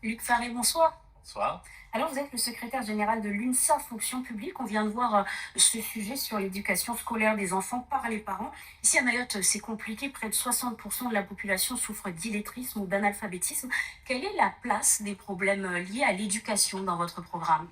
Luc Faré, bonsoir. Bonsoir. Alors, vous êtes le secrétaire général de l'UNSA Fonction publique. On vient de voir ce sujet sur l'éducation scolaire des enfants par les parents. Ici à Mayotte, c'est compliqué. Près de 60% de la population souffre d'illettrisme ou d'analphabétisme. Quelle est la place des problèmes liés à l'éducation dans votre programme?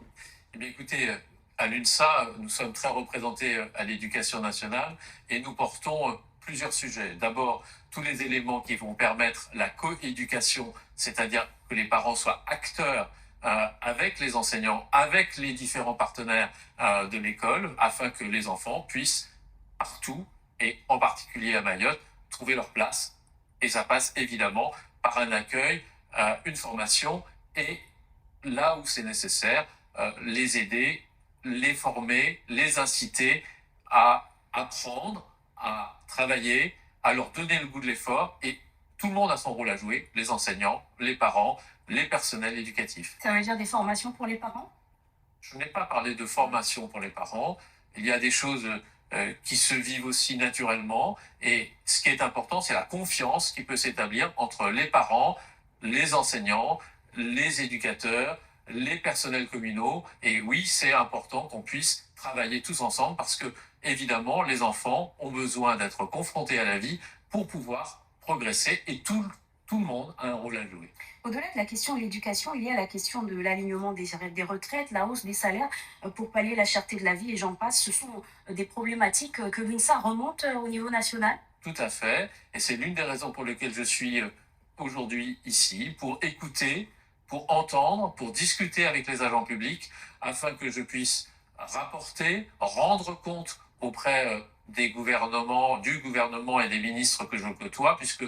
Eh bien, écoutez, à l'UNSA, nous sommes très représentés à l'éducation nationale et nous portons plusieurs sujets. D'abord, tous les éléments qui vont permettre la coéducation, c'est-à-dire que les parents soient acteurs avec les enseignants, avec les différents partenaires de l'école, afin que les enfants puissent partout, et en particulier à Mayotte, trouver leur place. Et ça passe évidemment par un accueil, une formation et, là où c'est nécessaire, les aider, les former, les inciter à apprendre, à travailler, à leur donner le goût de l'effort. Et tout le monde a son rôle à jouer, les enseignants, les parents, les personnels éducatifs. Ça veut dire des formations pour les parents? Je n'ai pas parlé de formation pour les parents. Il y a des choses qui se vivent aussi naturellement. Et ce qui est important, c'est la confiance qui peut s'établir entre les parents, les enseignants, les éducateurs, les personnels communaux. Et oui, c'est important qu'on puisse travailler tous ensemble parce que, évidemment, les enfants ont besoin d'être confrontés à la vie pour pouvoir progresser et tout le monde a un rôle à jouer. Au-delà de la question de l'éducation, il y a la question de l'alignement des retraites, la hausse des salaires pour pallier la cherté de la vie et j'en passe. Ce sont des problématiques que l'UNSA remonte au niveau national. Tout à fait. Et c'est l'une des raisons pour lesquelles je suis aujourd'hui ici, pour écouter, pour entendre, pour discuter avec les agents publics, afin que je puisse rapporter, rendre compte auprès des gouvernements, du gouvernement et des ministres que je côtoie, puisque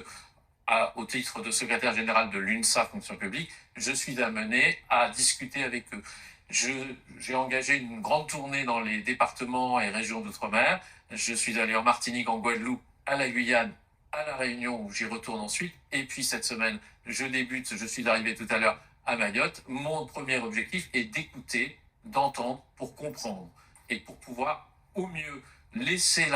au titre de secrétaire général de l'UNSA Fonction publique, je suis amené à discuter avec eux. J'ai engagé une grande tournée dans les départements et régions d'outre-mer. Je suis allé en Martinique, en Guadeloupe, à la Guyane, à la Réunion, où j'y retourne ensuite. Et puis cette semaine, je suis arrivé tout à l'heure à Mayotte. Mon premier objectif est d'écouter, d'entendre, pour comprendre et pour pouvoir au mieux laisser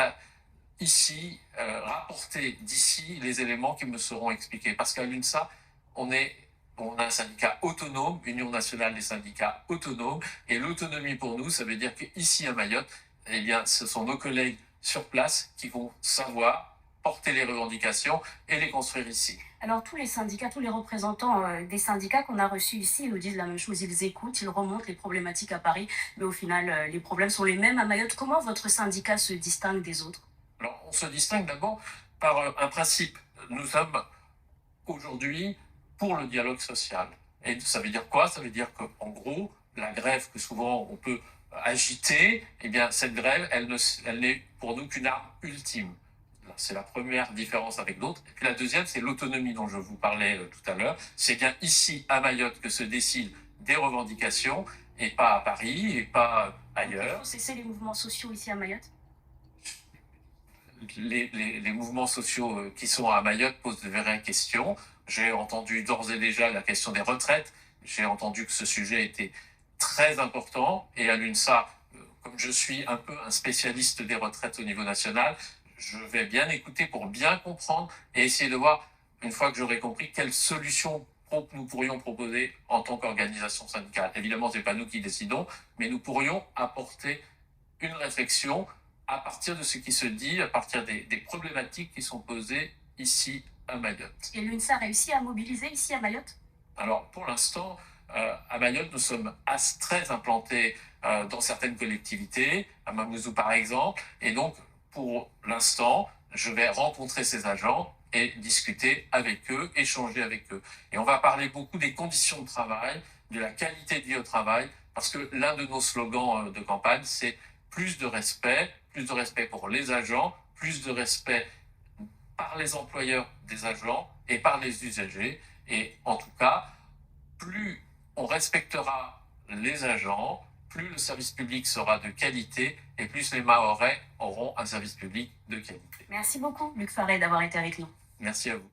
ici rapporter d'ici les éléments qui me seront expliqués. Parce qu'à l'UNSA, on a un syndicat autonome, Union nationale des syndicats autonomes, et l'autonomie pour nous, ça veut dire qu'ici à Mayotte, eh bien, ce sont nos collègues sur place qui vont savoir porter les revendications et les construire ici. Alors tous les syndicats, tous les représentants des syndicats qu'on a reçus ici, ils nous disent la même chose, ils écoutent, ils remontent les problématiques à Paris, mais au final, les problèmes sont les mêmes à Mayotte. Comment votre syndicat se distingue des autres? Alors, on se distingue d'abord par un principe. Nous sommes aujourd'hui pour le dialogue social. Et ça veut dire quoi? Ça veut dire qu'en gros, la grève que souvent on peut agiter, eh bien, cette grève, elle n'est pour nous qu'une arme ultime. C'est la première différence avec d'autres. Et puis la deuxième, c'est l'autonomie dont je vous parlais tout à l'heure. C'est bien ici, à Mayotte, que se décident des revendications, et pas à Paris, et pas ailleurs. Il faut cesser les mouvements sociaux ici à Mayotte? Les mouvements sociaux qui sont à Mayotte posent de vraies questions. J'ai entendu d'ores et déjà la question des retraites. J'ai entendu que ce sujet était très important. Et à l'UNSA, comme je suis un peu un spécialiste des retraites au niveau national, je vais bien écouter pour bien comprendre et essayer de voir, une fois que j'aurai compris, quelles solutions nous pourrions proposer en tant qu'organisation syndicale. Évidemment, ce n'est pas nous qui décidons, mais nous pourrions apporter une réflexion à partir de ce qui se dit, à partir des problématiques qui sont posées ici à Mayotte. Et l'UNSA a réussi à mobiliser ici à Mayotte? Alors, pour l'instant, à Mayotte, nous sommes très implantés dans certaines collectivités, à Mamoudzou par exemple, et donc, pour l'instant, je vais rencontrer ces agents et discuter avec eux, échanger avec eux. Et on va parler beaucoup des conditions de travail, de la qualité de vie au travail, parce que l'un de nos slogans de campagne, c'est plus de respect pour les agents, plus de respect par les employeurs des agents et par les usagers. Et en tout cas, plus on respectera les agents, plus le service public sera de qualité et plus les Mahorais auront un service public de qualité. Merci beaucoup, Luc Faré, d'avoir été avec nous. Merci à vous.